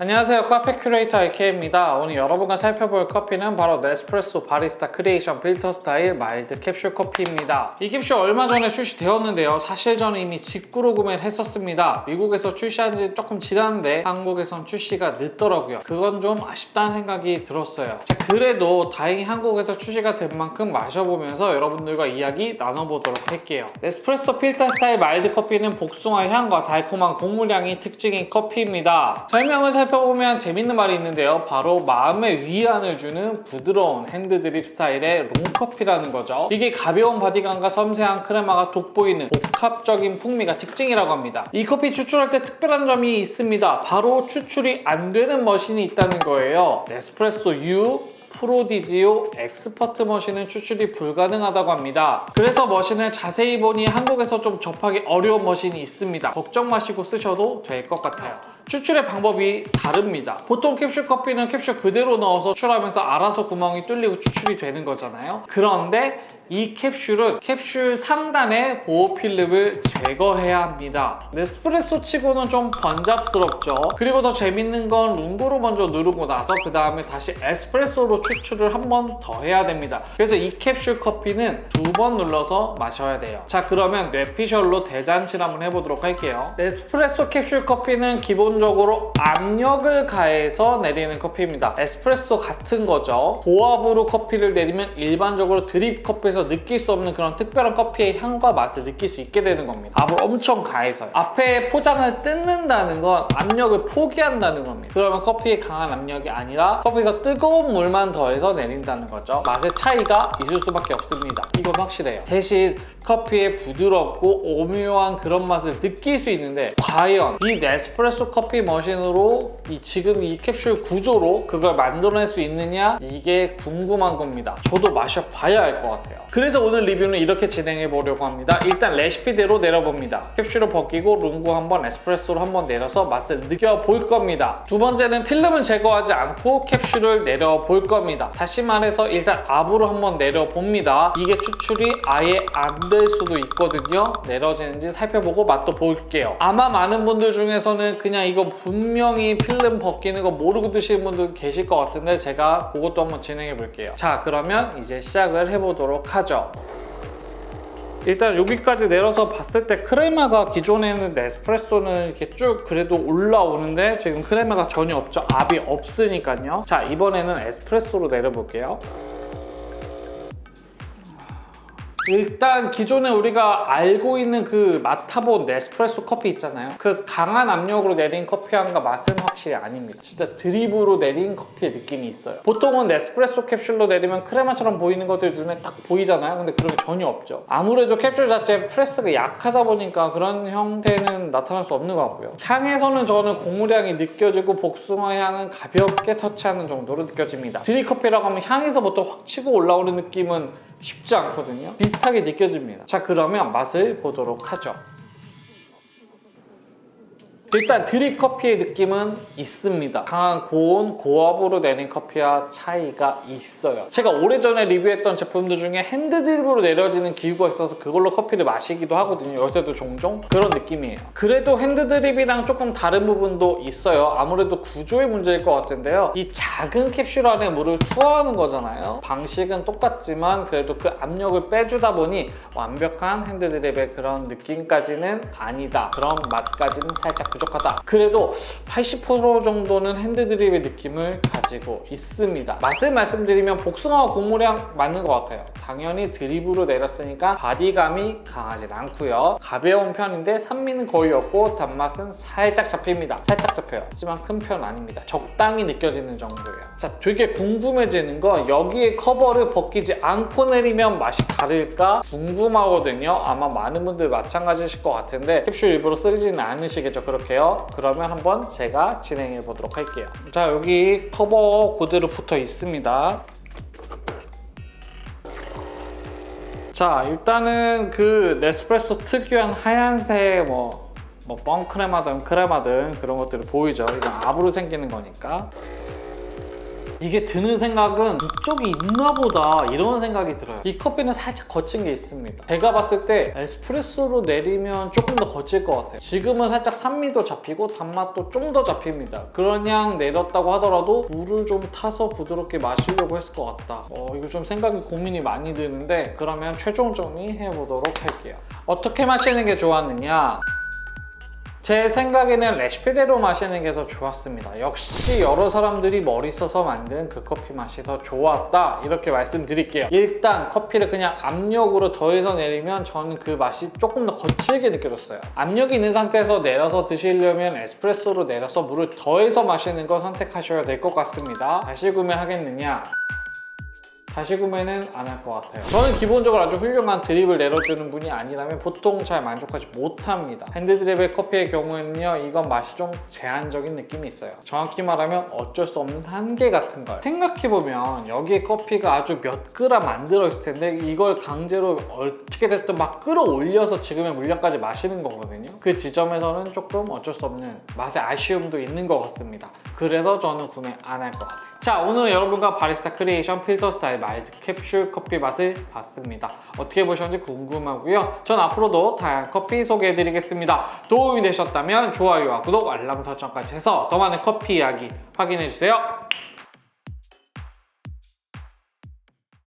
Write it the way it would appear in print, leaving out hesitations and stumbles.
안녕하세요, 카페 큐레이터 IK입니다. 오늘 여러분과 살펴볼 커피는 바로 네스프레소 바리스타 크리에이션 필터 스타일 마일드 캡슐 커피입니다. 이 캡슐 얼마 전에 출시되었는데요. 사실 저는 이미 직구로 구매를 했었습니다. 미국에서 출시한 지 조금 지났는데 한국에선 출시가 늦더라고요. 그건 좀 아쉽다는 생각이 들었어요. 자, 그래도 다행히 한국에서 출시가 된 만큼 마셔보면서 여러분들과 이야기 나눠보도록 할게요. 네스프레소 필터 스타일 마일드 커피는 복숭아 향과 달콤한 곡물 향이 특징인 커피입니다. 설명을 살펴보면 재밌는 말이 있는데요. 바로 마음의 위안을 주는 부드러운 핸드드립 스타일의 롱커피라는 거죠. 이게 가벼운 바디감과 섬세한 크레마가 돋보이는 복합적인 풍미가 특징이라고 합니다. 이 커피 추출할 때 특별한 점이 있습니다. 바로 추출이 안 되는 머신이 있다는 거예요. 네스프레소 U 프로디지오 엑스퍼트 머신은 추출이 불가능하다고 합니다. 그래서 머신을 자세히 보니 한국에서 좀 접하기 어려운 머신이 있습니다. 걱정 마시고 쓰셔도 될 것 같아요. 추출의 방법이 다릅니다. 보통 캡슐 커피는 캡슐 그대로 넣어서 추출하면서 알아서 구멍이 뚫리고 추출이 되는 거잖아요. 그런데 이 캡슐은 캡슐 상단의 보호 필름을 제거해야 합니다. 네스프레소 치고는 좀 번잡스럽죠. 그리고 더 재밌는 건 룸브로 먼저 누르고 나서 그 다음에 다시 에스프레소로 추출을 한 번 더 해야 됩니다. 그래서 이 캡슐 커피는 2번 눌러서 마셔야 돼요. 자, 그러면 뇌피셜로 대잔치를 한번 해보도록 할게요. 네스프레소 캡슐 커피는 기본적으로 압력을 가해서 내리는 커피입니다. 에스프레소 같은 거죠. 고압으로 커피를 내리면 일반적으로 드립 커피에서 느낄 수 없는 그런 특별한 커피의 향과 맛을 느낄 수 있게 되는 겁니다. 압을 엄청 가해서요. 앞에 포장을 뜯는다는 건 압력을 포기한다는 겁니다. 그러면 커피의 강한 압력이 아니라 커피에서 뜨거운 물만 더해서 내린다는 거죠. 맛의 차이가 있을 수밖에 없습니다. 이건 확실해요. 대신 커피의 부드럽고 오묘한 그런 맛을 느낄 수 있는데 과연 이 네스프레소 커피 머신으로 지금 이 캡슐 구조로 그걸 만들어낼 수 있느냐, 이게 궁금한 겁니다. 저도 마셔봐야 할 것 같아요. 그래서 오늘 리뷰는 이렇게 진행해 보려고 합니다. 일단 레시피대로 내려봅니다. 캡슐을 벗기고 룸구 한번 에스프레소로 한번 내려서 맛을 느껴볼 겁니다. 두 번째는 필름을 제거하지 않고 캡슐을 내려볼 겁니다. 다시 말해서 일단 압으로 한번 내려봅니다. 이게 추출이 아예 안 될 수도 있거든요. 내려지는지 살펴보고 맛도 볼게요. 아마 많은 분들 중에서는 그냥 이거 분명히 필름 벗기는 거 모르고 드시는 분들 계실 것 같은데 제가 그것도 한번 진행해 볼게요. 자, 그러면 이제 시작을 해보도록 하죠. 일단 여기까지 내려서 봤을 때 크레마가 기존에는 네스프레소는 이렇게 쭉 그래도 올라오는데 지금 크레마가 전혀 없죠. 압이 없으니까요. 자, 이번에는 에스프레소로 내려볼게요. 일단 기존에 우리가 알고 있는 그 맡아본 네스프레소 커피 있잖아요. 그 강한 압력으로 내린 커피 향과 맛은 확실히 아닙니다. 진짜 드립으로 내린 커피의 느낌이 있어요. 보통은 네스프레소 캡슐로 내리면 크레마처럼 보이는 것들이 눈에 딱 보이잖아요. 근데 그런 게 전혀 없죠. 아무래도 캡슐 자체 프레스가 약하다 보니까 그런 형태는 나타날 수 없는 것 같고요. 향에서는 저는 곡물 향이 느껴지고 복숭아 향은 가볍게 터치하는 정도로 느껴집니다. 드립 커피라고 하면 향에서부터 확 치고 올라오는 느낌은 쉽지 않거든요. 비슷하게 느껴집니다. 자, 그러면 맛을 보도록 하죠. 일단 드립 커피의 느낌은 있습니다. 강한 고온, 고압으로 내린 커피와 차이가 있어요. 제가 오래전에 리뷰했던 제품들 중에 핸드드립으로 내려지는 기구가 있어서 그걸로 커피를 마시기도 하거든요. 요새도 종종 그런 느낌이에요. 그래도 핸드드립이랑 조금 다른 부분도 있어요. 아무래도 구조의 문제일 것 같은데요. 이 작은 캡슐 안에 물을 투하하는 거잖아요. 방식은 똑같지만 그래도 그 압력을 빼주다 보니 완벽한 핸드드립의 그런 느낌까지는 아니다. 그런 맛까지는 살짝 부족하다. 그래도 80% 정도는 핸드드립의 느낌을 가지고 있습니다. 맛을 말씀드리면 복숭아와 곡물향 맞는 것 같아요. 당연히 드립으로 내렸으니까 바디감이 강하진 않고요. 가벼운 편인데 산미는 거의 없고 단맛은 살짝 잡힙니다. 살짝 잡혀요. 하지만 큰 편 아닙니다. 적당히 느껴지는 정도예요. 자, 되게 궁금해지는 건 여기에 커버를 벗기지 않고 내리면 맛이 다를까 궁금하거든요. 아마 많은 분들 마찬가지실 것 같은데 캡슐 일부러 쓰지는 않으시겠죠. 그렇게요. 그러면 한번 제가 진행해 보도록 할게요. 자, 여기 커버 그대로 붙어 있습니다. 자, 일단은 그 네스프레소 특유한 하얀색 뻥크레마든 크레마든 그런 것들이 보이죠. 이건 압으로 생기는 거니까. 이게 드는 생각은 이쪽이 있나 보다 이런 생각이 들어요. 이 커피는 살짝 거친 게 있습니다. 제가 봤을 때 에스프레소로 내리면 조금 더 거칠 것 같아요. 지금은 살짝 산미도 잡히고 단맛도 좀 더 잡힙니다. 그냥 내렸다고 하더라도 물을 좀 타서 부드럽게 마시려고 했을 것 같다. 이거 좀 생각이 고민이 많이 드는데 그러면 최종 정리해보도록 할게요. 어떻게 마시는 게 좋았느냐? 제 생각에는 레시피대로 마시는 게 더 좋았습니다. 역시 여러 사람들이 머리 써서 만든 그 커피 맛이 더 좋았다 이렇게 말씀드릴게요. 일단 커피를 그냥 압력으로 더해서 내리면 저는 그 맛이 조금 더 거칠게 느껴졌어요. 압력이 있는 상태에서 내려서 드시려면 에스프레소로 내려서 물을 더해서 마시는 걸 선택하셔야 될 것 같습니다. 다시 구매하겠느냐? 다시 구매는 안 할 것 같아요. 저는 기본적으로 아주 훌륭한 드립을 내려주는 분이 아니라면 보통 잘 만족하지 못합니다. 핸드드립의 커피의 경우에는요, 이건 맛이 좀 제한적인 느낌이 있어요. 정확히 말하면 어쩔 수 없는 한계 같은 걸 생각해보면 여기에 커피가 아주 몇 그램 안 들어있을 텐데 이걸 강제로 어떻게 됐든 막 끌어올려서 지금의 물량까지 마시는 거거든요. 그 지점에서는 조금 어쩔 수 없는 맛의 아쉬움도 있는 것 같습니다. 그래서 저는 구매 안 할 것 같아요. 자, 오늘은 여러분과 바리스타 크리에이션 필터 스타일 마일드 캡슐 커피 맛을 봤습니다. 어떻게 보셨는지 궁금하고요. 전 앞으로도 다양한 커피 소개해드리겠습니다. 도움이 되셨다면 좋아요와 구독, 알람 설정까지 해서 더 많은 커피 이야기 확인해주세요.